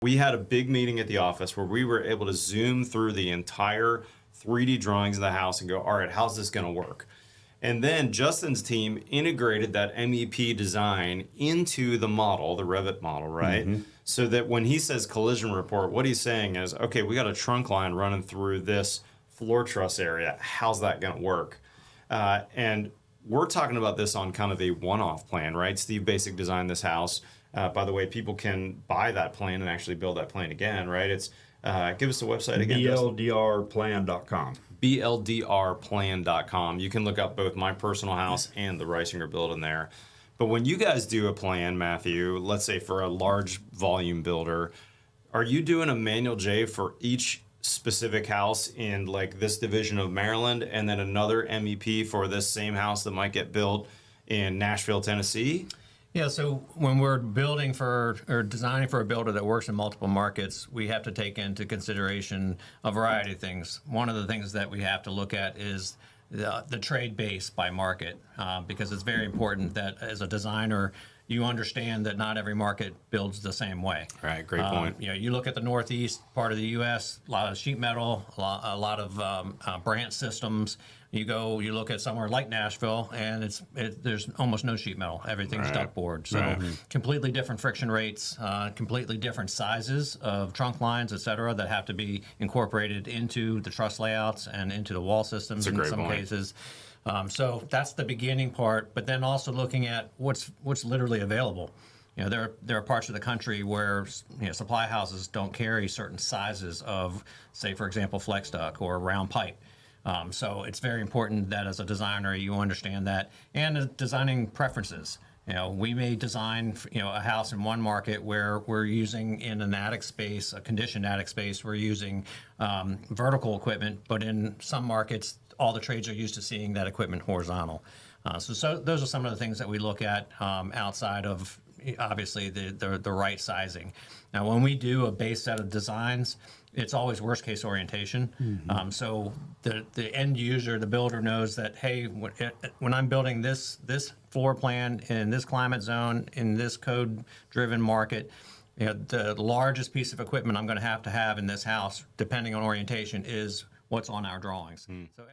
We had a big meeting at the office where we were able to zoom through the entire 3D drawings of the house and go, all right, how's this going to work? And then Justin's team integrated that MEP design into the model, the Revit model, right? So that when he says collision report, what he's saying is, okay, we got a trunk line running through this floor truss area. How's that going to work? And we're talking about this on kind of a one-off plan, right? Steve Basic designed this house. By the way, people can buy that plan and actually build that plan again, right? It's give us the website again. BLDRplan.com. BLDRplan.com. You can look up both my personal house and the Reisinger building there. But when you guys do a plan, Matthew, let's say for a large volume builder, are you doing a manual J for each specific house in like this division of Maryland and then another MEP for this same house that might get built in Nashville, Tennessee? Yeah, so when we're building for or designing for a builder that works in multiple markets, we have to take into consideration a variety of things. One of the things that we have to look at is the trade base by market, because it's very important that as a designer, you understand that not every market builds the same way. Right, great point. You know, you look at the Northeast part of the U.S., a lot of sheet metal, a lot of branch systems. You look at somewhere like Nashville, and there's almost no sheet metal. Everything's ductboard. So completely different friction rates, completely different sizes of trunk lines, et cetera, that have to be incorporated into the truss layouts and into the wall systems in some cases. So that's the beginning part, but then also looking at what's literally available. You know, there are parts of the country where supply houses don't carry certain sizes of, say, for example, flex duct or round pipe. So it's very important that as a designer you understand that, and designing preferences. You know, we may design a house in one market where we're using in an attic space, a conditioned attic space, we're using vertical equipment, but in some markets all the trades are used to seeing that equipment horizontal. So those are some of the things that we look at outside of obviously the right sizing. Now, when we do a base set of designs, it's always worst case orientation. So the end user, the builder knows that, hey, when I'm building this floor plan in this climate zone, in this code driven market, the largest piece of equipment I'm going to have in this house, depending on orientation, is what's on our drawings. So